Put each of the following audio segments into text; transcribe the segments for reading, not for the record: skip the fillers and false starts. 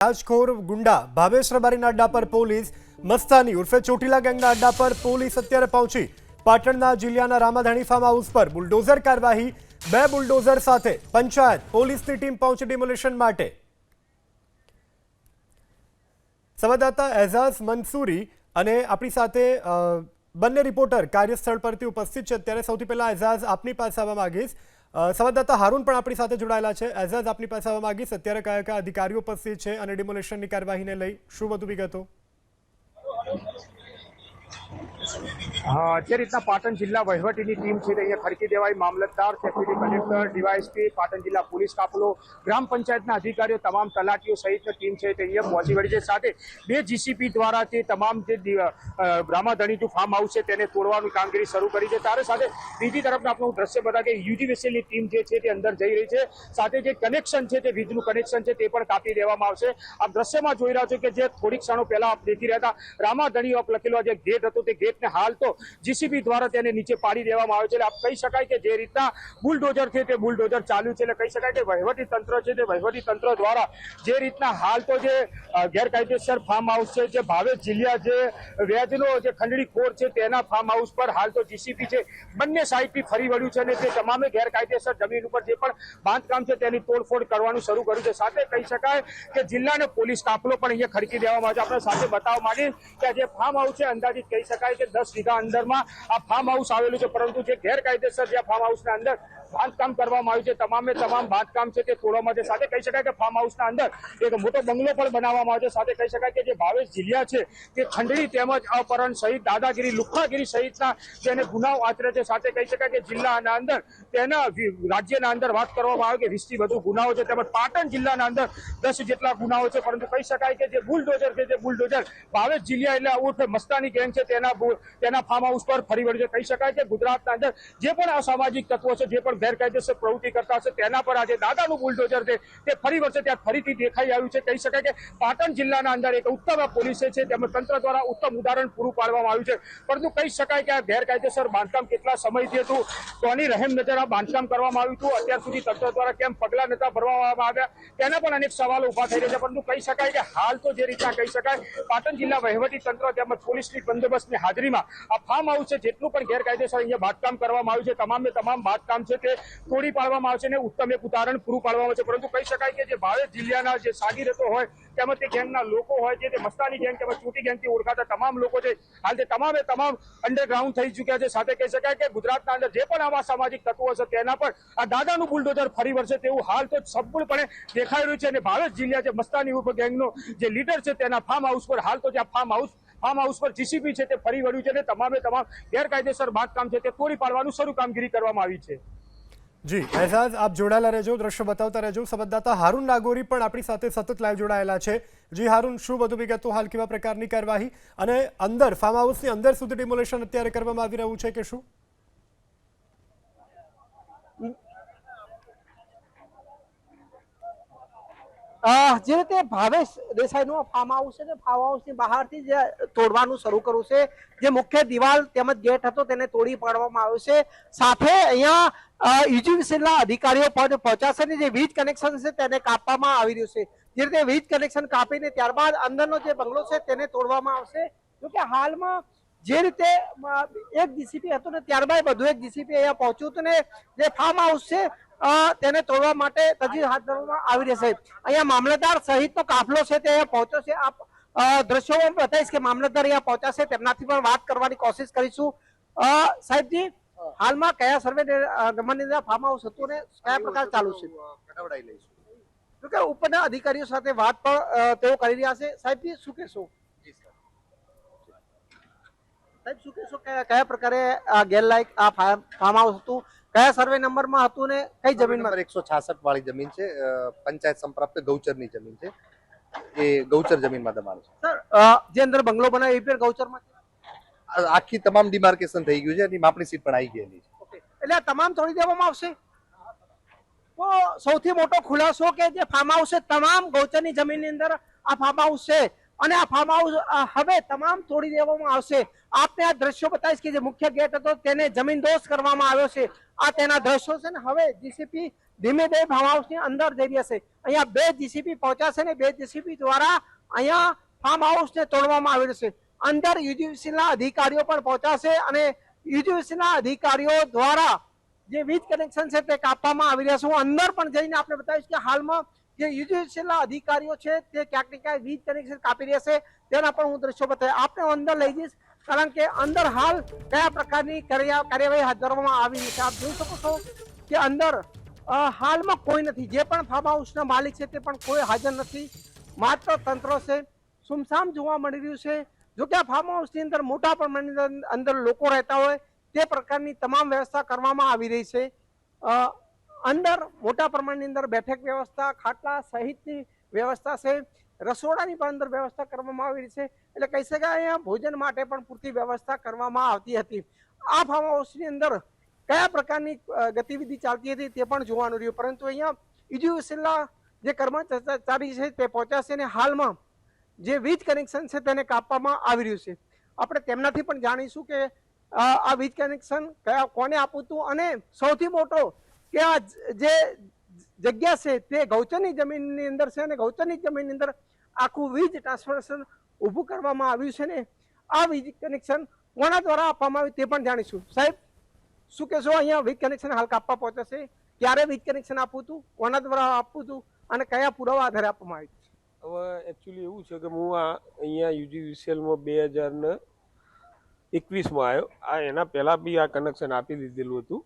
રાજખોર ગુંડા ભાવેશ રબારીના અડ્ડા પર પોલીસ મસ્તાની ઉર્ફે ચોટીલા ગેંગના અડ્ડા પર પોલીસ અત્યારે પહોંચી પાટણના જિલ્લાના રામાધાણી ફાર્મ હાઉસ પર બુલડોઝર કાર્યવાહી બે બુલડોઝર સાથે પંચાયત પોલીસની ટીમ પહોંચી ડિમોલિશન માટે। સંવાદદાતા એઝાઝ મંસૂરી અને આપણી સાથે બંને રિપોર્ટર કાર્યસ્થળ પરથી ઉપસ્થિત છે। અત્યારે સૌથી પહેલા એઝાઝ આપની પાસે આવવા માંગીશ। સંવાદદાતા હારૂન પણ આપણી સાથે જોડાયેલા છે। એઝાઝ આપની પાસે આવવા માંગીશ। અત્યારે કયા કયા અધિકારીઓ ઉપસ્થિત છે અને ડિમોલિશનની કાર્યવાહીને લઈ શું વધુ વિગતો? જે રીતના પાટણ જિલ્લા વહીવટીની ટીમ છે તે અહીંયા ખડકી દેવાઈ મામલતદાર, ડેપ્યુટી કલેક્ટર, ડીવાયએસપી, પાટણ જિલ્લા પોલીસ કાફલો, ગ્રામ પંચાયતના અધિકારીઓ, તમામ તલાટીઓ સહિતની ટીમ છે તે અહીંયા પહોંચી વળી છે। સાથે બે જીસીપી દ્વારા તે તમામ જે રામાધણી ફાર્મ હાઉસ છે તેને તોડવાની કામગીરી શરૂ કરી છે। ત્યારે સાથે બીજી તરફ આપણું દ્રશ્ય બતા કે યુજીવીસીએલની ટીમ જે છે તે અંદર જઈ રહી છે। સાથે જે કનેક્શન છે તે વીજનું કનેક્શન છે તે પણ કાપી દેવામાં આવશે। આપ દ્રશ્યમાં જોઈ રહ્યા છો કે જે થોડીક ક્ષણો પહેલા આપ દેખી રહ્યા હતા રામાધણી લખેલો જે ગેટ હતો તે ગેટને હાલ તો જીસીબી દ્વારા તેને નીચે પાડી દેવામાં આવે છે। આપ કહી શકાય કે જે રીતના બુલડોઝર છે તે બુલડોઝર ચાલ્યું છે, એટલે કહી શકાય કે વહીવટી તંત્ર છે તે વહીવટી તંત્ર દ્વારા જે રીતના હાલ તો જે ગેરકાયદેસર ફાર્મ હાઉસ છે, જે ભાવેશ જિલ્લા જે વેજનો જે ખંડણીખોર છે તેના ફાર્મ હાઉસ પર હાલ તો જીસીબી છે બંને સાઈડથી ફરી વળ્યું છે અને તે તમામે ગેરકાયદેસર જમીન ઉપર જે પણ બાંધકામ છે તેની તોડફોડ કરવાનું શરૂ કર્યું છે। સાથે કહી શકાય કે જિલ્લાનો પોલીસ કાફલો પણ અહીંયા ખડકી દેવામાં આવે છે। આપણે સાથે બતાવવા માંગીએ કે જે ફાર્મ હાઉસ છે અંદાજિત કહી શકાય કે 10 વીઘા અંદરમાં આ ફાર્મ હાઉસ આવેલું છે, પરંતુ જે ગેરકાયદેસર જે ફાર્મ હાઉસના અંદર બાંધકામ કરવામાં આવ્યું છે તમામે તમામ બાંધકામ છે તે તોડવામાં છે। સાથે કહી શકાય કે ફાર્મ હાઉસના અંદર એક મોટો બંગલો પણ બનાવવામાં આવ્યો છે। સાથે કહી શકાય કે જે ભાવેશ જિલ્લા છે તે ખંડણી તેમજ અપહરણ સહિત દાદાગીરી, લુખ્ખાગીરી સહિતના જેને ગુનાઓ આચરે છે। સાથે કહી શકાય કે જિલ્લાના અંદર તેના રાજ્યના અંદર વાત કરવામાં આવે કે 20થી વધુ ગુનાઓ છે, તેમજ પાટણ જિલ્લાના અંદર 10 જેટલા ગુનાઓ છે, પરંતુ કહી શકાય કે જે બુલડોઝર છે તે બુલડોઝર ભાવેશ જિલ્લા એટલે ઉર્ફે મસ્તાની ગેંગ છે તેના ફાર્મ હાઉસ પર ફરી વળ્યું છે। કહી શકાય કે ગુજરાતના અંદર જે પણ અસામાજિક તત્વો છે, જે પણ ગેરકાયદેસર પ્રવૃત્તિ કરતા હશે તેના પર આજે દાદાનું બુલડોઝર છે તે ફરી વળશે ત્યાં ફરીથી દેખાઈ આવ્યું છે। કહી શકાય કે પાટણ જિલ્લાના અંદર એક ઉત્તમ પોલીસ છે તેમજ તંત્ર દ્વારા ઉત્તમ ઉદાહરણ પૂરું પાડવામાં આવ્યું છે, પરંતુ કહી શકાય કે આ ગેરકાયદેસર બાંધકામ કેટલા સમયથી હતું, કોની રહેમ નજર આ બાંધકામ કરવામાં આવ્યું હતું, અત્યાર સુધી તંત્ર દ્વારા કેમ પગલાં નતા ભરવામાં આવ્યા તેના પણ અનેક સવાલો ઉભા થઈ રહ્યા છે। પરંતુ કહી શકાય કે હાલ તો જે રીતના કહી શકાય પાટણ જિલ્લા વહીવટી તંત્ર તેમજ પોલીસની બંદોબસ્તની હાજરીમાં આ ફાર્મ હાઉસ છે જેટલું પણ ગેરકાયદેસર અહીંયા બાંધકામ કરવામાં આવ્યું છે તમામે તમામ બાંધકામ છે તે તોડી પાડવામાં આવશે અને ઉત્તમ એક ઉદાહરણ પૂરું પાડવામાં આવશે। પરંતુ કહી શકાય કે જે ભાવેશ જિલ્લાના જે સાગીરતો હોય તેમજ તે ગેંગના લોકો હોય છે, તે મસ્તાની ગેંગ તેમજ ચોટી ગેંગથી ઓળખાતા તમામ લોકો છે હાલ તે તમામે તમામ અંડરગ્રાઉન્ડ થઈ ચૂક્યા છે। સાથે કહી શકાય કે ગુજરાતના અંદર જે પણ આવા સામાજિક તત્વો છે તેના પર આ દાદાનું બુલડોઝર ફરી વળશે તેવું હાલ તો સંપૂર્ણપણે દેખાઈ રહ્યું છે અને ભાવેશ જિલ્લા જે મસ્તાની ઉપ ગેંગનો જે લીડર છે તેના ફાર્મ હાઉસ પર હાલ તો જે ફાર્મ હાઉસ પર જીસીબી છે તે ફરી વળ્યું છે અને તમામે તમામ ગેરકાયદેસર બાંધકામ છે તે તોડી પાડવાનું શરૂ કામગીરી કરવામાં આવી છે। જી એઝાઝ, આપ જોડાયેલા રહેજો, દ્રશ્ય બતાવતા રહેજો। સંવાદદાતા હારૂન નાગોરી પણ આપણી સાથે સતત લાઈવ જોડાયેલા છે। જી હારૂન, શું વધુ વિગતો, હાલ કેવા પ્રકારની કાર્યવાહી અને અંદર ફાર્મ હાઉસની અંદર સુધી ડિમોલિશન અત્યારે કરવામાં આવી રહ્યું છે કે શું? જે રીતે ભાવેશ દેસાઈનું ફાર્મ હાઉસ છે, ફાર્મ હાઉસની બહારથી જે તોડવાનું શરૂ કર્યું છે, જે મુખ્ય દિવાલ તેમજ ગેટ હતો તેને તોડી પાડવામાં આવ્યો છે। સાથે અહીંયા યુજીવીસીએલના અધિકારીઓ પહોંચાશે ને જે વીજ કનેક્શન છે તેને કાપવામાં આવી રહ્યું છે। જે રીતે વીજ કનેક્શન કાપીને ત્યારબાદ અંદરનો જે બંગલો છે તેને તોડવામાં આવશે। જોકે હાલમાં જે રીતે એક જીસીપી હતું ને ત્યારબાદ વધુ એક જીસીપી અહીંયા પહોંચ્યું હતું ને જે ફાર્મ હાઉસ છે તેને તોડવા માટે તજવીજ હાથ ધરવામાં આવી રહેશે। અહીંયા મામલતદાર સહિતનો કાફલો છે તે અહીંયા પહોંચ્યો છે। આપ દ્રશ્યોમાં બતાવીશ કે મામલતદાર અહીંયા પહોંચાશે, તેમનાથી પણ વાત કરવાની કોશિશ કરીશું। સાહેબજી, હાલમાં કયા સર્વે નંબરની ફાર્મ હાઉસ હતું ને કયા પ્રકાર ચાલુ છે? કઢાવડાઈ લઈશું, જોકે ઉપરના અધિકારીઓ સાથે વાત પણ તેઓ કરી રહ્યા છે। સાહેબજી, શું કહેશો? સાહેબ, શું કહેશો કયા પ્રકારે ગેરલાયક આ ફાર્મ હાઉસ હતું, કયા સર્વે નંબરમાં હતું ને કઈ જમીનમાં? 166 વાળી જમીન છે, પંચાયત સંપ્રાપ્ત ગૌચરની જમીન છે, એ ગૌચર જમીનમાં દબાણ છે। સર, જે અંદર બંગલો બનાવ્યો એ પણ ગૌચરમાં છે? આખી તમામ ડિમાર્કેશન થઈ ગયું છે, એની માપણી સીટ પણ આવી ગયેલી છે। એટલે આ તમામ તોડી દેવામાં આવશે? તો સૌથી મોટો ખુલાસો કે જે ફાર્મ હાઉસ છે તમામ ગૌચરની જમીનની અંદર આ ફાર્મ હાઉસ છે અને આ ફાર્મ હાઉસ હવે તમામ તોડી દેવામાં આવશે. આપને આ દ્રશ્યો બતાવીશ કે જે મુખ્ય ગેટ હતો તેને જમીનદોસ્ત કરવામાં આવ્યો છે. આ તેના દ્રશ્યો છે ને હવે જીસીપી ધીમે ધીમે ફાર્મ હાઉસની અંદર જઈ રહ્યા છે. અહીંયા 2 જીસીપી પહોંચ્યા છે ને 2 જીસીપી દ્વારા અહીંયા ફાર્મ હાઉસને તોડવામાં આવેલું છે. અંદર યુજીવીસીના અધિકારીઓ પણ પહોંચાશે અને યુજીવીસીના અધિકારીઓ દ્વારા જે વીજ કનેક્શન છે તે કાપવામાં આવી રહ્યા છે. હું અંદર પણ જઈને આપણે બતાવીશ કે હાલમાં જે યુજીવીસીના અધિકારીઓ છે તે ક્યાંક ને ક્યાંક વીજ કનેક્શન કાપી રહ્યા છે તેના પણ હું દ્રશ્યો બતાવીશ. આપણે અંદર લઈ જઈશ કારણ કે અંદર હાલ કયા પ્રકારની કાર્યવાહી હાથ ધરવામાં આવી રહી છે. આપ જોઈ શકો છો કે અંદર હાલમાં કોઈ નથી. જે પણ ફાર્મ હાઉસના માલિક છે તે પણ કોઈ હાજર નથી. માત્ર તંત્ર છે. સુમસામ જોવા મળી રહ્યું છે. જો કે આ ફાર્મ હાઉસની અંદર મોટા પ્રમાણની અંદર લોકો રહેતા હોય તે પ્રકારની તમામ વ્યવસ્થા કરવામાં આવી રહી છે. અંદર મોટા પ્રમાણની અંદર બેઠક વ્યવસ્થા, ખાટલા સહિતની વ્યવસ્થા છે. રસોડાની પણ અંદર વ્યવસ્થા કરવામાં આવી રહી છે. એટલે કહી શકાય અહીંયા ભોજન માટે પણ પૂરતી વ્યવસ્થા કરવામાં આવતી હતી. આ ફાર્મ હાઉસની અંદર કયા પ્રકારની ગતિવિધિ ચાલતી હતી તે પણ જોવાનું રહ્યું. પરંતુ અહીંયા યુજીવીસીના જે કર્મચારી છે તે પહોંચ્યા છે અને હાલમાં જે વીજ કનેક્શન છે તેને કાપવામાં આવી રહ્યું છે. આપણે તેમનાથી પણ જાણીશું કે આ વીજ કનેક્શન કોને આપવું હતું અને સૌથી મોટો કે આ જે જગ્યા છે તે ગૌચરની જમીનની અંદર છે અને ગૌચરની જમીનની અંદર આખું વીજ ટ્રાન્સફોર્મેશન ઊભું કરવામાં આવ્યું છે ને આ વીજ કનેક્શન કોના દ્વારા આપવામાં આવ્યું તે પણ જાણીશું. સાહેબ, શું કહેશો? અહીંયા વીજ કનેક્શન હાલ કાપવા પહોંચશે, ક્યારે વીજ કનેક્શન આપવું હતું, કોના દ્વારા આપવું હતું અને કયા પુરાવા આધારે આપવામાં આવ્યું? હવે એકચ્યુઅલી એવું છે કે હું અહીંયા યુજીવીસીએલમાં 2021માં આવ્યો. એના પહેલાં બી આ કનેક્શન આપી દીધેલું હતું.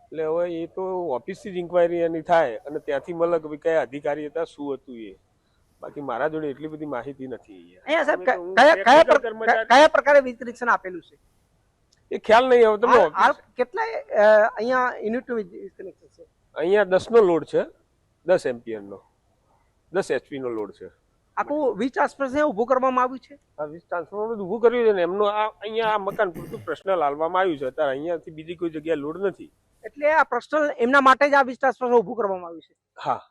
એટલે હવે એ તો ઓફિસથી જ ઇન્ક્વાયરી એની થાય અને ત્યાંથી મળે કે ભાઈ કયા અધિકારી હતા, શું હતું એ. બાકી મારા જોડે એટલી બધી માહિતી નથી. કયા પ્રકારે વીજ કનેક્શન આપેલું છે એ ખ્યાલ નહીં આવે. તમે કેટલા અહીંયા યુનિટ વીજ કનેક્શન છે? અહીંયા 10 નો લોડ છે, 10 એમ્પિયરનો, 10 HP નો લોડ છે. આખું વીજ ટ્રાન્સફોર્મર ઊભું કરવામાં આવ્યું છે. આ વીજ ટ્રાન્સફોર્મર ઊભું કર્યું છે ને એમનો અહીંયા આ મકાન પૂરતું પર્સનલ હાલવામાં આવ્યું છે. અત્યારે અહીંયાથી બીજી કોઈ જગ્યાએ લોડ નથી. એટલે આ પર્સનલ એમના માટે જ આ વીજ ટ્રાન્સફોર્મર ઊભું કરવામાં આવ્યું છે. હા,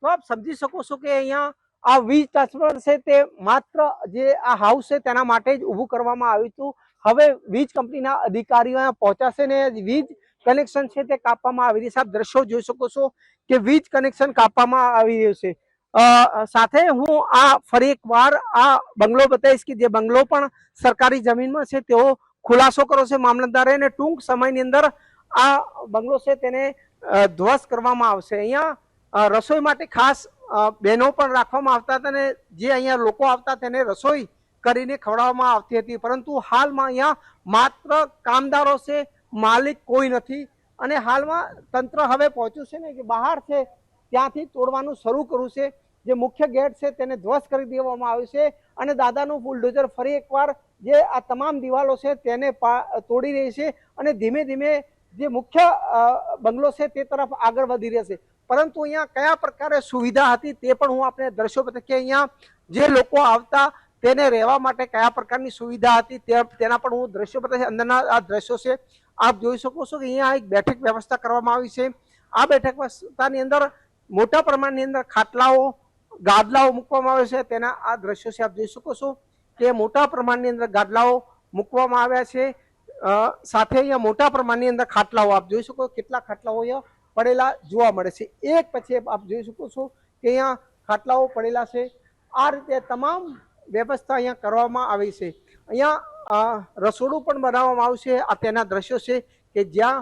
તો આપ સમજી શકો છો કે અહીંયા આ વીજ ટ્રાન્સફોર્મર છે તે માત્ર જે આ હાઉસ છે તેના માટે જ ઊભું કરવામાં આવ્યું હતું. હવે વીજ કંપનીના અધિકારીઓ અહીંયા પહોંચાશે ને વીજ કનેક્શન છે તે કાપવામાં આવી રહ્યું છે. આપ દ્રશ્યો જોઈ શકો છો કે વીજ કનેક્શન કાપવામાં આવી રહ્યું છે. સાથે હું આ ફરી એક વાર આ બંગલો બતાવીશ કે જે બંગલો પણ સરકારી જમીનમાં છે તેવો ખુલાસો કર્યો છે મામલતદારે અને ટૂંક સમયની અંદર આ બંગલો છે તેને ધ્વસ્ત કરવામાં આવશે. અહીંયા રસોઈ માટે ખાસ બહેનો પણ રાખવામાં આવતા હતા અને જે અહીંયા લોકો આવતા તેને રસોઈ કરીને ખવડાવવામાં આવતી હતી. પરંતુ હાલમાં અહીંયા માત્ર કામદારો છે, માલિક કોઈ નથી. અને હાલમાં તંત્ર હવે પહોંચ્યું છે ને કે બહાર છે ત્યાંથી તોડવાનું શરૂ કર્યું છે. જે મુખ્ય ગેટ છે તેને ધ્વસ્ત કરી દેવામાં આવ્યું છે અને દાદાનું બુલડોઝર ફરી એકવાર જે આ તમામ દિવાલો છે તેને તોડી રહી છે અને ધીમે ધીમે જે મુખ્ય બંગલો છે તે તરફ આગળ વધી રહ્યા છે. પરંતુ અહીંયા કયા પ્રકારે સુવિધા હતી તે પણ હું આપણે દ્રશ્યો બતાવીશ કે અહીંયા જે લોકો આવતા તેને રહેવા માટે કયા પ્રકારની સુવિધા હતી તેના પણ હું દ્રશ્યો બતાવીશ. અંદરના આ દ્રશ્યો છે આપ જોઈ શકો છો કે અહીંયા એક બેઠક વ્યવસ્થા કરવામાં આવી છે. આ બેઠક વ્યવસ્થાની અંદર મોટા પ્રમાણની અંદર ખાટલાઓ, ગાદલાઓ મૂકવામાં આવે છે. તેના આ દ્રશ્યો છે આપ જોઈ શકો છો કે મોટા પ્રમાણની અંદર ગાદલાઓ મૂકવામાં આવ્યા છે. સાથે અહીંયા મોટા પ્રમાણની અંદર ખાટલાઓ આપ જોઈ શકો કેટલા ખાટલાઓ અહીંયા પડેલા જોવા મળે છે. એક પછી આપ જોઈ શકો છો કે અહીંયા ખાટલાઓ પડેલા છે. આ રીતે તમામ વ્યવસ્થા અહીંયા કરવામાં આવી છે. અહીંયા રસોડું પણ બનાવવામાં આવ્યું છે. આ તેના દ્રશ્યો છે કે જ્યાં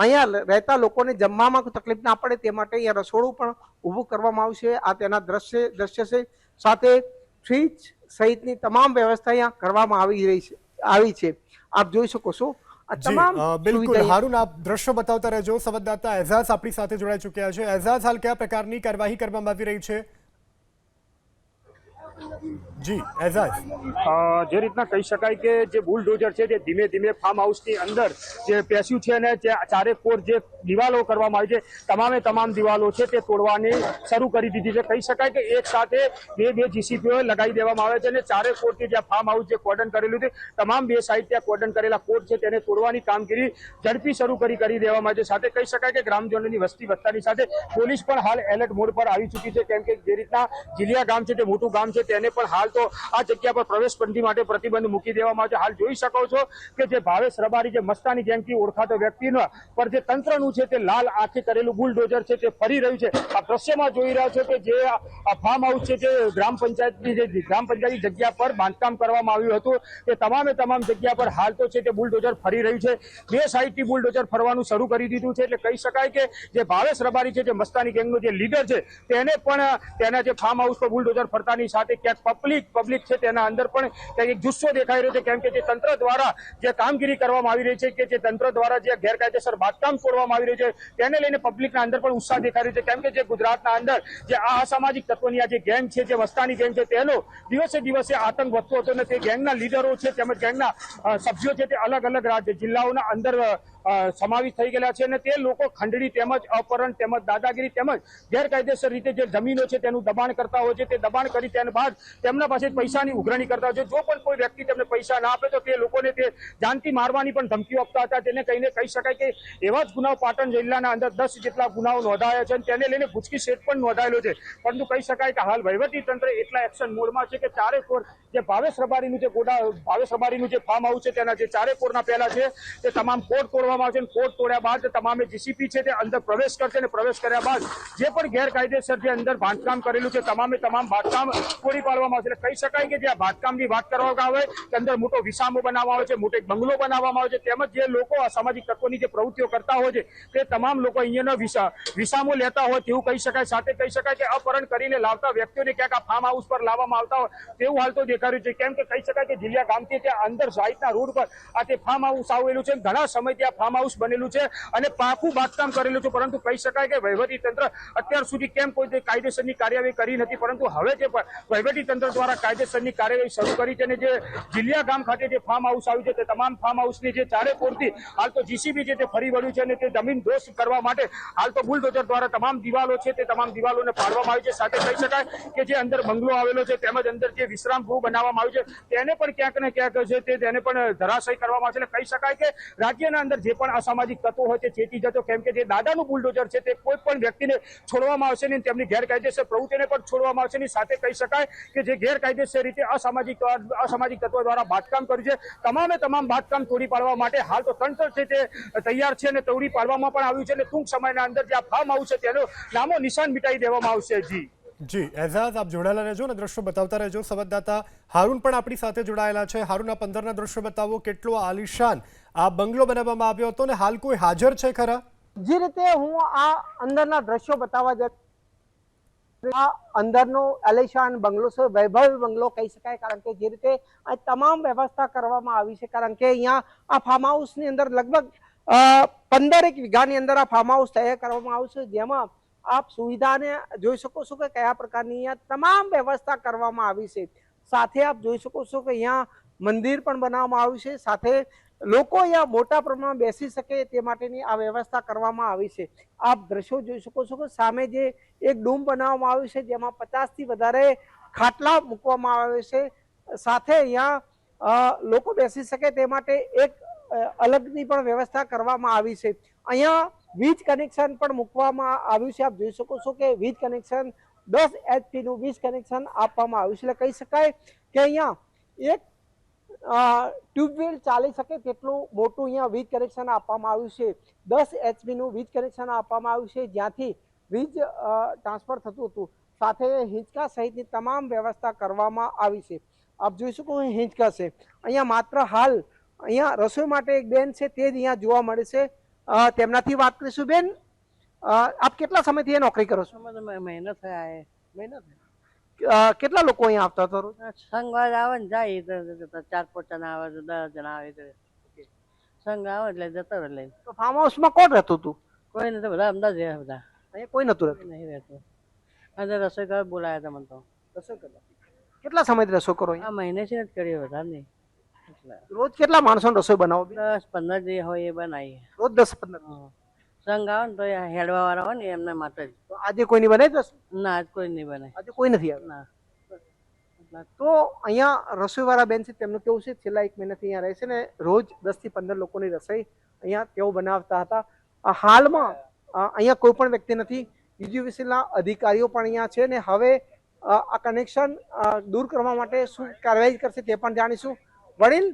અહીંયા રહેતા લોકોને જમવામાં કોઈ તકલીફ ના પડે તે માટે અહીંયા રસોડું પણ ઊભું કરવામાં આવ્યું છે. આ તેના દ્રશ્ય છે. સાથે ફ્રીજ સહિતની તમામ વ્યવસ્થા અહીંયા કરવામાં આવી છે. આપ જોઈ શકો છો આ તમામ બિલકુલ. હારૂન, આપ દ્રશ્યો બતાવતા રહેજો. સંવાદદાતા એઝાઝ આપણી સાથે જોડાઈ ચૂક્યા છે. એઝાઝ, હાલ કયા પ્રકારની કાર્યવાહી કરવામાં આવી રહી છે? જી એઝાઝ. જે રીતના કહી શકાય કે જે બુલડોઝર છે તે ધીમે ધીમે ફાર્મ હાઉસની અંદર જે પેસ્યું છે અને જે ચારેકોર જે દિવાલો કરવામાં આવી છે તમામ દિવાલો છે તે તોડવાની શરૂ કરી દીધી છે. કહી શકાય કે એક સાથે બે જીસીપીઓ લગાવી દેવામાં આવે છે અને ચારેકોરથી જે ફાર્મ હાઉસ જે કોર્ડન કરેલું છે તમામ બે સાઈડ ત્યાં કોર્ડન કરેલા કોર્ટ છે તેને તોડવાની કામગીરી ઝડપી શરૂ કરી દેવામાં આવે છે. સાથે કહી શકાય કે ગ્રામજનોની વસ્તી વધતાની સાથે પોલીસ પણ હાલ એલર્ટ મોડ પર આવી ચૂકી છે. કેમ કે જે રીતના જીલિયા ગામ છે તે મોટું ગામ છે તેને પણ હાલ તો આ જગ્યા પર પ્રવેશબંધી માટે પ્રતિબંધ મૂકી દેવામાં આવ્યો છે. હાલ જોઈ શકો છો કે જે ભાવેશ રબારી જે મસ્તાની ગેંગથી ઓળખાતો વ્યક્તિનો પર જે તંત્રનું છે તે લાલ આંખે કરેલું બુલડોઝર છે તે ફરી રહ્યું છે. આ દ્રશ્યમાં જોઈ રહ્યા છો કે જે આ ફાર્મ હાઉસ છે તે ગ્રામ પંચાયતની જગ્યા પર બાંધકામ કરવામાં આવ્યું હતું તે તમામ જગ્યા પર હાલ તો છે તે બુલડોઝર ફરી રહ્યું છે. બે સાઈડથી બુલડોઝર ફરવાનું શરૂ કરી દીધું છે. એટલે કહી શકાય કે જે ભાવેશ રબારી છે જે મસ્તાની ગેંગનો જે લીડર છે તેને પણ તેના જે ફાર્મ હાઉસ પર બુલડોઝર ફરતાની સાથે ક્યાંક પબ્લિક છે તેના અંદર પણ ક્યાંક એક જુસ્સો દેખાઈ રહ્યો છે. કેમ કે જે તંત્ર દ્વારા જે કામગીરી કરવામાં આવી રહી છે કે જે તંત્ર દ્વારા જે ગેરકાયદેસર બાંધકામ તોડવામાં આવી રહ્યું છે તેને લઈને પબ્લિકના અંદર પણ ઉત્સાહ દેખાઈ રહ્યો છે. કેમ કે જે ગુજરાતના અંદર જે આ અસામાજિક તત્વોની આ જે ગેંગ છે જે મસ્તાની ગેંગ છે તેનો દિવસે આતંક વધતો હતો અને તે ગેંગના લીડરો છે તેમજ ગેંગના સભ્યો છે તે અલગ અલગ જિલ્લાઓના અંદર સમાવિષ્ટ થઈ ગયેલા છે અને તે લોકો ખંડણી તેમજ અપહરણ તેમજ દાદાગીરી તેમજ ગેરકાયદેસર રીતે જે જમીનો છે તેનું દબાણ કરતા હોય છે. તે દબાણ કરી ત્યાર બાદ તેમના પાસે પૈસાની ઉઘરાણી કરતા હોય છે. જો પણ કોઈ વ્યક્તિ તેમને પૈસા ના આપે તો તે લોકોને તે જાનથી મારવાની પણ ધમકીઓ આપતા હતા. તેને કહીને કહી શકાય કે એવા જ ગુનાઓ પાટણ જિલ્લાના અંદર 10 જેટલા ગુનાઓ નોંધાયા છે અને તેને લઈને ગુજકી સેટ પણ નોંધાયેલો છે. પરંતુ કહી શકાય કે હાલ વહીવટી તંત્ર એટલા એક્શન મોડમાં છે કે ચારે કોર જે ભાવેશ રબારીનું જે ફાર્મ હાઉસ છે તેના જે ચારે કોરના પહેલા છે તે તમામ કોડ તોડવામાં આવશે. કોડ તોડ્યા બાદ તમામે જીસીપી છે તે અંદર પ્રવેશ કરશે અને પ્રવેશ કર્યા બાદ જે પણ ગેરકાયદેસર જે અંદર બાંધકામ કરેલું છે તમામ બાંધકામ તોડી પાડવામાં આવશે. એટલે કહી શકાય કે જે આ બાંધકામની વાત કરવામાં આવે કે અંદર મોટો વિસામો બનાવવામાં આવે છે, મોટો એક બંગલો બનાવવામાં આવે છે તેમજ જે લોકો અસામાજિક તત્વોની જે પ્રવૃત્તિઓ કરતા હોય છે તે તમામ લોકો અહીંયાના વિસામો લેતા હોય તેવું કહી શકાય. સાથે કહી શકાય કે અપહરણ કરીને લાવતા વ્યક્તિઓને ક્યાંક આ ફાર્મ હાઉસ પર લાવવામાં આવતા હોય તેવું હાલ તો દેખાડ્યું છે. કેમ કે કહી શકાય કે જીલિયા ગામથી ત્યાં અંદર સાઈડના રોડ પર આ તે ફાર્મ હાઉસ આવેલું છે. ઘણા સમયથી આ ફાર્મ હાઉસ બનેલું છે અને પાકું બાંધકામ કરેલું છે. પરંતુ કહી શકાય કે વહીવટી તંત્ર અત્યાર સુધી કેમ કોઈ કાયદેસરની કાર્યવાહી કરી નથી. પરંતુ હવે જે વહીવટી તંત્ર દ્વારા કાયદેસરની કાર્યવાહી શરૂ કરી છે અને જે જીલિયા ગામ ખાતે જે ફાર્મ હાઉસ આવ્યું છે તે તમામ ફાર્મ હાઉસની જે ચારે કોરથી હાલ તો જીસીબી છે તે ફરી વળ્યું છે અને તે જમીન દોષ કરવા માટે હાલ તો બુલડોઝર દ્વારા તમામ દિવાલો છે તે તમામ દિવાલોને પાડવામાં આવી છે. સાથે કહી શકાય કે જે અંદર બંગલો આવેલો છે તેમજ અંદર જે વિશ્રામ ગૃહ બનાવવામાં આવ્યું છે તેને પણ ક્યાંક ને ક્યાંક છે તેને પણ ધરાશયી કરવામાં આવે છે. એટલે કહી શકાય કે રાજ્યના અંદર જે પણ અસામાજિક તત્વો હોય તે ચેતી જતો. કેમ કે જે દાદાનું બુલડોઝર છે તે કોઈ પણ વ્યક્તિને છોડવામાં આવશે નહીં, તેમની ગેરકાયદેસર પ્રવૃત્તિને પણ છોડવામાં આવશે નહીં. સાથે કહી શકાય કે જે ગેરકાયદેસર રીતે અસામાજિક તત્વો દ્વારા બાંધકામ કર્યું છે તમામ બાંધકામ તોડી પાડવા માટે હાલ તો તંત્ર છે તે તૈયાર છે અને તોડી પાડવામાં પણ આવ્યું છે અને ટૂંક સમયના અંદર જે આ ફાર્મ હાઉસ છે તેનો નામો નિશાન મિટાઈ દેવામાં આવશે. જી એઝાઝ, આપ જોડાયેલા રહેજો અને દ્રશ્યો બતાવતા રહેજો. સંવાદદાતા હારૂન પણ આપણી સાથે જોડાયેલા છે. હારૂન, આ 15ના દ્રશ્યો બતાવો. કેટલો આલિશાન આ બંગલો બનાવવામાં આવ્યો હતો અને હાલ કોઈ હાજર છે ખરા? જે રીતે હું આ અંદરના દ્રશ્યો બતાવવા જતો આ અંદરનો આલિશાન બંગલો છે, વૈભવી બંગલો કહી શકાય. કારણ કે જે રીતે આ તમામ વ્યવસ્થા કરવામાં આવી છે. કારણ કે અહીંયા આ ફાર્મ હાઉસની અંદર લગભગ 15 વીઘાની અંદર આ ફાર્મ હાઉસ તૈયાર કરવામાં આવ્યું છે, જેમાં આપ સુવિધાને જોઈ શકો છો કે કયા પ્રકારની અહીંયા તમામ વ્યવસ્થા કરવામાં આવી છે. સાથે આપ જોઈ શકો છો કે અહીંયા મંદિર પણ બનાવવામાં આવ્યું છે. સાથે લોકો અહીંયા મોટા પ્રમાણમાં બેસી શકે તે માટેની આ વ્યવસ્થા કરવામાં આવી છે. આપ દ્રશ્યો જોઈ શકો છો કે સામે જે એક ડૂમ બનાવવામાં આવ્યું છે જેમાં 50થી વધારે ખાટલા મૂકવામાં આવે છે. સાથે અહીંયા લોકો બેસી શકે તે માટે એક અલગની પણ વ્યવસ્થા કરવામાં આવી છે. અહીંયા વીજ કનેક્શન પણ મૂકવામાં આવ્યું છે. આપ જોઈ શકો છો કે વીજ કનેક્શન 10 HP નું વીજ કનેક્શન આપવામાં આવ્યું છે. એટલે કહી શકાય કે અહીંયા એક ટ્યુબવેલ ચાલી શકે તેટલું મોટું અહીંયા વીજ કનેક્શન આપવામાં આવ્યું છે. 10 HP નું વીજ કનેક્શન આપવામાં આવ્યું છે જ્યાંથી વીજ ટ્રાન્સફર થતું હતું. સાથે હિંચકા સહિતની તમામ વ્યવસ્થા કરવામાં આવી છે. આપ જોઈ શકો હિંચકા છે. અહીંયા માત્ર હાલ અહીંયા રસોઈ માટે એક બેન છે તે જ અહીંયા જોવા મળે છે. તેમનાથી વાત કરીશું. બેન, આપ કેટલા સમયથી નોકરી કરો છો? મહિનો થયા. કેટલા લોકો અહીંયા આવતા હતા રોજ? સંઘ આવે ને જાય 4-5 જણા આવે, 10 જણા આવે. સંઘ આવે એટલે જતો રહે લઈને. તો ફાર્મ હાઉસમાં કોણ રહેતું હતું? કોઈ નથી, બધા અમદાવાદ રહ્યા. બધા અહીંયા કોઈ નતું રહેતું? નહીં રહેતું. અને રસોઈ કરવા બોલાયા હતા મને તો. રસોઈ કરવા કેટલા સમયથી રસોઈ કરો? આ મહિને છે જ કરીએ, વધારે નહીં. રોજ કેટલા માણસોને રસોઈ બનાવો? 10-15 જે હોય એ બનાવીએ રોજ. 10-15 સંઘ આવે ને તો હેડવા વાળા હોય ને એમને માટે જ. તો આજે કોઈની બનાવી દસ? ના, આજ કોઈ નહીં બને. આજે કોઈ નથી આવ્યું? ના. તો અહીંયા રસોઈવાળા બેન છે તેમનું કેવું છે છેલ્લા 1 મહિનાથી અહીંયા રહે છે ને રોજ 10 થી 15 લોકોની રસોઈ અહીંયા તેઓ બનાવતા હતા. હાલમાં અહીંયા કોઈ પણ વ્યક્તિ નથી. યુજીવીસીના અધિકારીઓ પણ અહીંયા છે ને હવે આ કનેક્શન દૂર કરવા માટે શું કાર્યવાહી કરશે તે પણ જાણીશું. વડીલ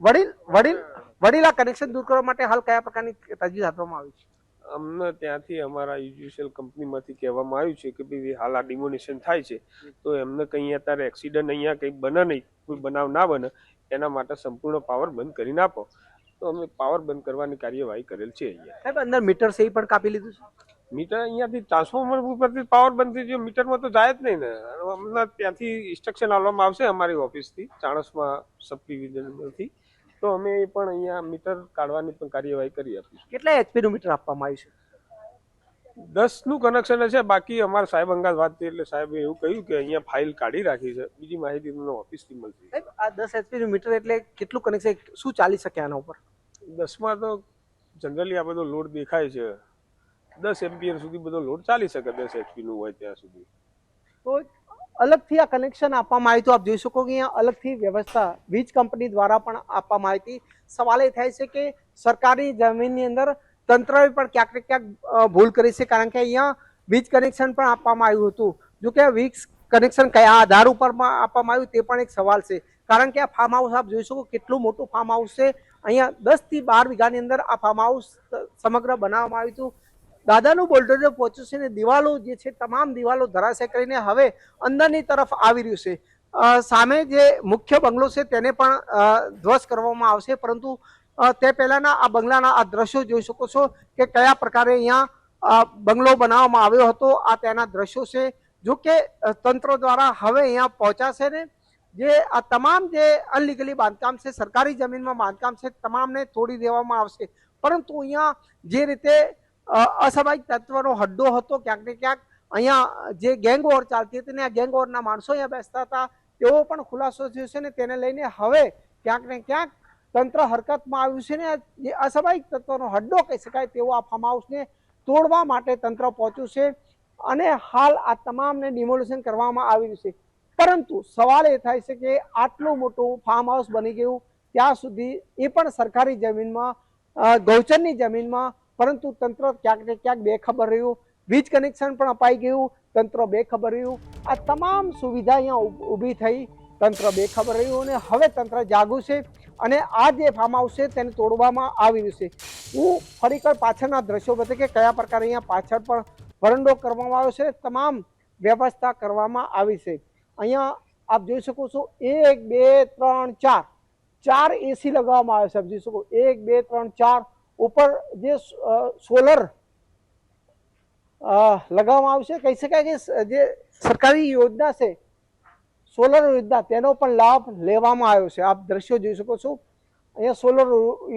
વડીલ વડીલ વડીલ આ કનેક્શન દૂર કરવા માટે હાલ કયા પ્રકારની તજવીજ હાથવામાં આવી છે? અમને ત્યાંથી અમારા યુઝ્યુઅલ કંપનીમાંથી કહેવામાં આવ્યું છે કે ભાઈ હાલ આ ડિમોનેશન થાય છે તો એમને કંઈ અત્યારે એક્સિડન્ટ અહીંયા કંઈ બને નહીં, કોઈ બનાવ ના બને એના માટે સંપૂર્ણ પાવર બંધ કરીને આપો. તો અમે પાવર બંધ કરવાની કાર્યવાહી કરેલ છે. અહીંયા સાહેબ અંદર મીટર છે એ પણ કાપી લીધું છે. મીટર અહીંયાથી ટ્રાન્સફોર્મર ઉપરથી પાવર બંધ થઈ ગયો, મીટરમાં તો જાય જ નહીં ને. અમને ત્યાંથી ઇન્સ્ટ્રક્શન આપવામાં આવશે અમારી ઓફિસથી, ચાણસમાં સબ ડિવિઝનથી. તો અમે એ પણ અહીંયા મીટર કાઢવાની પણ કાર્યવાહી કરી આપીશું. કેટલા HP નું મીટર આપવામાં આવ્યું છે? 10 નું કનેક્શન હશે. બાકી અમારા સાહેબ અંગાત વાત થઈ એટલે સાહેબે એવું કહ્યું કે અહીંયા ફાઇલ કાઢી રાખી છે, બીજી માહિતી તમને ઓફિસથી મળશે. સાહેબ આ 10 HP નું મીટર એટલે કેટલું કનેક્શન, શું ચાલી શકે આના ઉપર? 10માં તો જનરલી આ બધો લોડ દેખાય છે, 10 એમ્પિયર સુધી બધો લોડ ચાલી શકે, 10 HP નું હોય ત્યાં સુધી. તો અલગથી આ કનેક્શન આપવામાં આવ્યું તો આપ જોઈ શકો કે અહીંયા અલગથી વ્યવસ્થા વીજ કંપની દ્વારા પણ આપવામાં આવી હતી. સવાલ એ થાય છે કે સરકારી જમીનની અંદર તંત્રએ પણ ક્યાંક ને ક્યાંક ભૂલ કરી છે, કારણ કે અહીંયા વીજ કનેક્શન પણ આપવામાં આવ્યું હતું. જો કે વીજ કનેક્શન કયા આધાર ઉપર આપવામાં આવ્યું તે પણ એક સવાલ છે, કારણ કે આ ફાર્મ હાઉસ આપ જોઈ શકો કેટલું મોટું ફાર્મ હાઉસ છે. અહીંયા 10 થી 12 વીઘાની અંદર આ ફાર્મ હાઉસ સમગ્ર બનાવવામાં આવ્યું હતું. દાદાનું બુલડોઝર પહોંચ્યું છે ને દિવાલો જે છે તમામ દિવાલો ધરાશય કરીને હવે અંદરની તરફ આવી રહ્યું છે. સામે જે મુખ્ય બંગલો છે તેને પણ ધ્વસ્ત કરવામાં આવશે, પરંતુ તે પહેલાના આ બંગલાના આ દ્રશ્યો જોઈ શકો છો કે કયા પ્રકારે અહીંયા બંગલો બનાવવામાં આવ્યો હતો. આ તેના દ્રશ્યો છે. જો કે તંત્ર દ્વારા હવે અહીંયા પહોંચાશે ને જે આ તમામ જે અનલીગલી બાંધકામ છે, સરકારી જમીનમાં બાંધકામ છે, તમામને તોડી દેવામાં આવશે. પરંતુ અહીંયા જે રીતે અસામાજિક તત્વનો હડ્ડો હતો, ક્યાંક ને ક્યાંક અહીંયા જે ગેંગ વોર ચાલતી હતી ને આ ગેંગ વોરના માણસો અહીંયા બેસતા હતા તેવો પણ ખુલાસો થયો છે ને તેને લઈને હવે ક્યાંક ને ક્યાંક તંત્ર હરકતમાં આવ્યું છે ને જે અસામાજિક તત્વનો હડ્ડો કહી શકાય તેવો આ ફાર્મ હાઉસને તોડવા માટે તંત્ર પહોંચ્યું છે અને હાલ આ તમામને ડિમોલિશન કરવામાં આવ્યું છે. પરંતુ સવાલ એ થાય છે કે આટલું મોટું ફાર્મ હાઉસ બની ગયું ત્યાં સુધી એ પણ સરકારી જમીનમાં, ગૌચરની જમીનમાં, પરંતુ તંત્ર ક્યાંક ને ક્યાંક બેખબર રહ્યું. વીજ કનેક્શન પણ અપાઈ ગયું, તંત્ર બેખબર રહ્યું. આ તમામ સુવિધા અહીંયા ઊભી થઈ, તંત્ર બેખબર રહ્યું અને હવે તંત્ર જાગું છે અને આ જે ફાર્મ હાઉસ છે તેને તોડવામાં આવી રહ્યું છે. હું ફરીકર પાછળના દ્રશ્યો બતાવે કે કયા પ્રકારે અહીંયા પાછળ પણ વરંડો કરવામાં આવ્યો છે, તમામ વ્યવસ્થા કરવામાં આવી છે. અહીંયા આપ જોઈ શકો છો 1 2 3 4 AC લગાવવામાં આવ્યો છે. આપ જોઈ શકો 1 2 3 4 ઉપર જે સોલર લગાવવામાં આવશે, કહી શકાય કે જે સરકારી યોજના છે સોલર યોજના તેનો પણ લાભ લેવામાં આવ્યો છે. આપ દ્રશ્યો જોઈ શકો છો, અહીંયા સોલર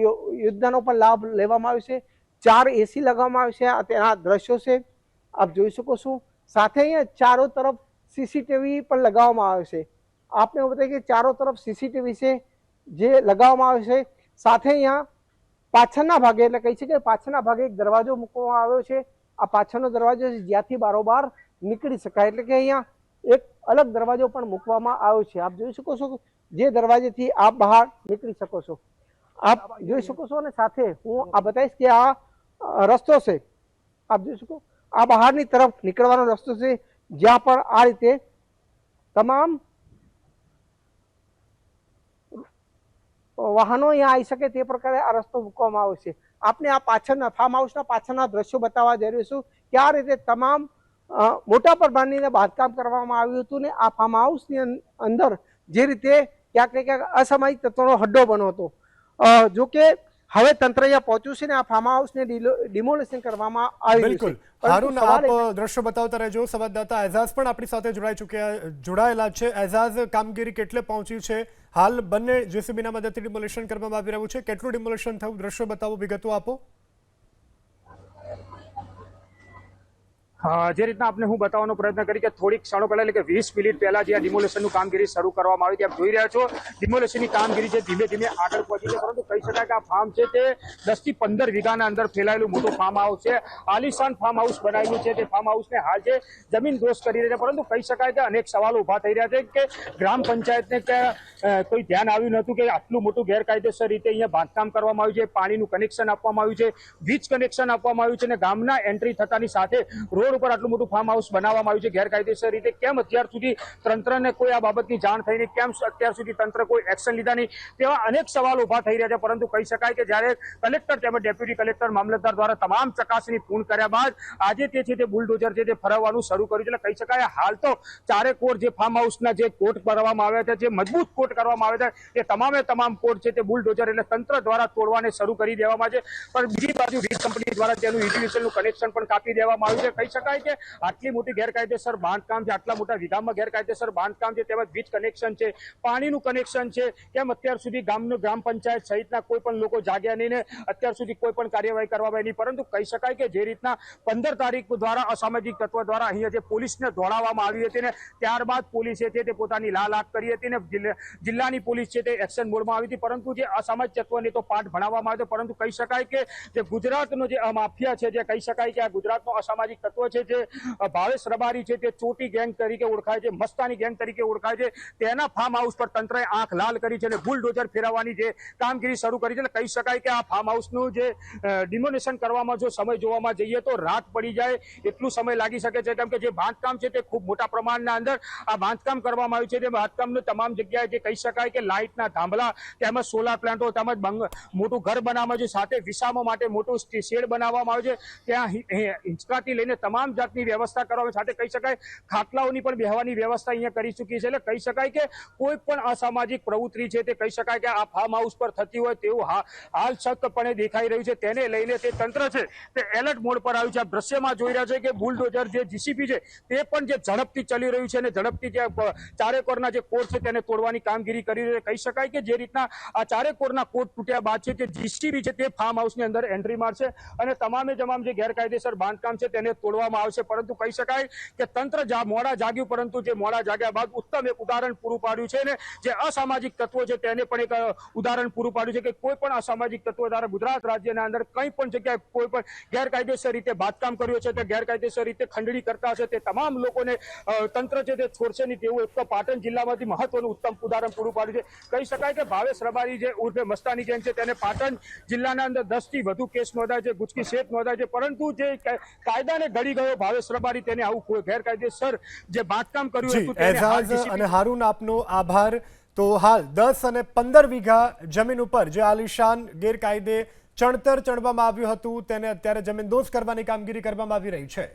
યોજનાનો પણ લાભ લેવામાં આવ્યો છે. 4 AC લગાવવામાં આવ્યો છે, આ તેના દ્રશ્યો છે આપ જોઈ શકો છો. સાથે અહીંયા ચારો તરફ CCTV પણ લગાવવામાં આવ્યો છે. આપને બતાવીએ કે ચારો તરફ CCTV છે જે લગાવવામાં આવ્યો છે. સાથે અહીંયા પાછળના ભાગે એટલે કહી શકાય પાછળના ભાગે એક દરવાજો મૂકવામાં આવ્યો છે. આ પાછળનો દરવાજો છે જ્યાંથી બારોબાર નીકળી શકાય, એટલે કે અહીંયા એક અલગ દરવાજો પણ મૂકવામાં આવ્યો છે. આપ જોઈ શકો છો જે દરવાજેથી આપ બહાર નીકળી શકો છો, આપ જોઈ શકો છો. અને સાથે હું આ બતાવીશ કે આ રસ્તો છે, આપ જોઈ શકો આ બહારની તરફ નીકળવાનો રસ્તો છે જ્યાં પણ આ રીતે તમામ વાહનો અહીંયા આવી શકે તે પ્રકારે આ રસ્તો મૂકવામાં આવ્યો છે. આપને આ પાછળના ફાર્મ હાઉસના પાછળના દ્રશ્યો બતાવવા જઈ રહ્યો છું કે આ રીતે તમામ મોટા પ્રમાણની બાંધકામ કરવામાં આવ્યું હતું ને આ ફાર્મ હાઉસની અંદર જે રીતે ક્યાંક ને ક્યાંક અસામાજિક તત્વોનો હડ્ડો બન્યો હતો. જો કે હવે તંત્ર અહીંયા પહોંચ્યું છે ને આ ફાર્મ હાઉસને ડિમોલિશન કરવામાં આવ્યું છે. હારૂન, આપ દ્રશ્ય બતાવતા રહેજો. સંવાદદાતા એઝાઝ પણ આપણી સાથે જોડાયેલા છે. એઝાઝ, કામગીરી કેટલે પહોંચી છે? હાલ બંને JCBના મદદથી ડિમોલિશન કરવામાં આવી રહ્યું છે. કેટલું ડિમોલિશન થયું? દ્રશ્યો બતાવો, વિગતો આપો. જે રીતના આપણે હું બતાવવાનો પ્રયત્ન કરી કે થોડીક ક્ષણો પહેલા એટલે કે 20 મિનિટ પહેલા જે આ ડિમોલેશનનું કામગીરી શરૂ કરવામાં આવી હતી, આપ જોઈ રહ્યા છો ડિમોલેશનની કામગીરી જે ધીમે ધીમે આગળ પહોંચી છે. પરંતુ કહી શકાય કે આ ફાર્મ છે તે 10 થી 15 વીઘાના અંદર ફેલાયેલું મોટું ફાર્મ હાઉસ છે. આલિશાન ફાર્મ હાઉસ બનાવેલું છે. તે ફાર્મ હાઉસને હાલ જે જમીન દોષ કરી રહ્યા છે, પરંતુ કહી શકાય કે અનેક સવાલો ઉભા થઈ રહ્યા છે કે ગ્રામ પંચાયતને કોઈ ધ્યાન આવ્યું નહોતું કે આટલું મોટું ગેરકાયદેસર રીતે અહીંયા બાંધકામ કરવામાં આવ્યું છે, પાણીનું કનેક્શન આપવામાં આવ્યું છે, વીજ કનેક્શન આપવામાં આવ્યું છે અને ગામના એન્ટ્રી થતાની સાથે રોજ રોડ ઉપર આટલું મોટું ફાર્મ હાઉસ બનાવવામાં આવ્યું છે ગેરકાયદેસર રીતે, કેમ અત્યાર સુધી તંત્રને કોઈ આ બાબતની જાણ થઈ નહીં, કેમ અત્યાર સુધી તંત્ર કોઈ એક્શન લીધા નહીં, તેવા અનેક સવાલો ઉભા થઈ રહ્યા છે. પરંતુ કહી શકાય કે જ્યારે કલેક્ટર તેમજ ડેપ્યુટી કલેક્ટર મામલતદાર દ્વારા તમામ ચકાસણી પૂર્ણ કર્યા બાદ આજે તે છે તે બુલડોઝર છે તે ફરવાનું શરૂ કર્યું છે. એટલે કહી શકાય હાલ તો ચારે કોર જે ફાર્મ હાઉસના જે કોટ કરવામાં આવ્યા છે, જે મજબૂત કોટ કરવામાં આવ્યા છે, એ તમામે તમામ કોટ છે તે બુલડોઝર એટલે તંત્ર દ્વારા તોડવાને શરૂ કરી દેવામાં છે. પણ બીજી બાજુ વીજ કંપની દ્વારા તેનું યુટિલિટીનું કનેક્શન પણ કાપી દેવામાં આવ્યું છે. કહી શકાય કે આટલી મોટી ગેરકાયદેસર બાંધકામ છે, આટલા મોટા વિગામમાં ગેરકાયદેસર બાંધકામ છે, તેમજ વીજ કનેક્શન છે, પાણીનું કનેક્શન છે, કેમ અત્યાર સુધી ગ્રામ પંચાયત સહિતના કોઈ પણ લોકો જાગ્યા નહીં ને અત્યાર સુધી કોઈ પણ કાર્યવાહી કરવામાં નહીં. પરંતુ કહી શકાય કે જે રીતના 15 તારીખ દ્વારા અસામાજિક તત્વો દ્વારા અહીંયા જે પોલીસને દોડાવવામાં આવી હતી ને ત્યારબાદ પોલીસે છે તે પોતાની લાલ આંખ કરી હતી ને જિલ્લાની પોલીસ છે તે એક્શન મોડમાં આવી હતી. પરંતુ જે અસામાજિક તત્વોને તો પાઠ ભણાવવામાં આવ્યો, પરંતુ કહી શકાય કે જે ગુજરાતનો જે માફિયા છે, જે કહી શકાય કે આ ગુજરાતનો અસામાજિક તત્વ છે, જે ભાવેશ રબારી છે તે ચોટી ગેંગ તરીકે ઓળખાય છે, મસ્તાની ગેંગ તરીકે ઓળખાય છે, તેના ફાર્મ હાઉસ પર તંત્રએ આંખ લાલ કરી છે અને બુલડોઝર ફેરવવાની જે કામગીરી શરૂ કરી છે. એટલે કહી શકાય કે આ ફાર્મ હાઉસનું જે ડિમોનેશન કરવામાં જો સમય જોવામાં જઈએ તો રાત પડી જાય એટલું સમય લાગી શકે છે, કેમ કે જે બાંધકામ છે તે ખૂબ મોટા પ્રમાણના અંદર આ બાંધકામ કરવામાં આવ્યું છે. તે બાંધકામનું તમામ જગ્યાએ જે કહી શકાય કે લાઇટના થાંભલા તેમજ સોલાર પ્લાન્ટો તેમજ મોટું ઘર બનાવવામાં આવ્યું છે, સાથે વિસામો માટે મોટું શેડ બનાવવામાં આવ્યું છે, ત્યાં હિંચકાથી લઈને તમામ જાતની વ્યવસ્થા કરવામાં, સાથે કહી શકાય ખાટલાઓની પણ બેહવાની વ્યવસ્થા અહીંયા કરી ચૂકી છે. એટલે કહી શકાય કે કોઈ પણ અસામાજિક પ્રવૃત્તિ છે તે કહી શકાય કે આ ફાર્મ હાઉસ પર થતી હોય તેવું હાલ સખ્તપણે દેખાઈ રહ્યું છે. તેને લઈને તે તંત્ર છે તે એલર્ટ મોડ પર આવ્યું છે. આ દ્રશ્યમાં જોઈ રહ્યા છે કે બુલડોઝર જે જીસીબી છે તે પણ જે ઝડપથી ચલી રહ્યું છે અને ઝડપથી જે ચારે કોરના જે કોડ છે તેને તોડવાની કામગીરી કરી રહ્યું છે. કહી શકાય કે જે રીતના આ ચારે કોરના કોડ તૂટ્યા બાદ છે તે જીસીબી છે તે ફાર્મ હાઉસની અંદર એન્ટ્રી મારશે અને તમામે તમામ જે ગેરકાયદેસર બાંધકામ છે તેને તોડવામાં આવશે. પરંતુ કહી શકાય કે તંત્ર મોડા જાગ્યું, પરંતુ જે મોડા જાગ્યા બાદ ઉત્તમ એક ઉદાહરણ પૂરું પાડ્યું છે ને જે અસામાજિક તત્વો છે તેને પણ એક ઉદાહરણ પૂરું પાડ્યું છે કે કોઈ પણ અસામાજિક તત્વો દ્વારા ગુજરાત રાજ્યના અંદર કંઈ પણ જગ્યાએ કોઈ પણ ગેરકાયદેસર રીતે બાંધકામ કર્યું છે, તે ગેરકાયદેસર રીતે ખંડણી કરતા હશે તે તમામ લોકોને તંત્ર છે તે છોડશે નહીં તેવું એક તો પાટણ જિલ્લામાંથી મહત્વનું ઉત્તમ ઉદાહરણ પૂરું પાડ્યું છે. કહી શકાય કે ભાવેશ રબારી જે ઉર્ફે મસ્તાની ગેંગ છે તેને પાટણ જિલ્લાના અંદર 10 થી વધુ કેસ નોંધાય છે, ગુજકી શેઠ નોંધાય છે, પરંતુ જે કાયદાને ઘડી ગયો ભાવેશ રબારી તેને આવું ગેરકાયદેસર જે બાંધકામ કર્યું હતું તેને એઝાઝ અને હારૂન આપનો આભાર. તો હાલ 10 અને 15 વીઘા જમીન ઉપર જે આલિશાન ગેરકાયદે ચણતર ચણવામાં આવ્યું હતું તેને અત્યારે જમીનદોસ્ત કરવાની કામગીરી કરવામાં આવી રહી છે.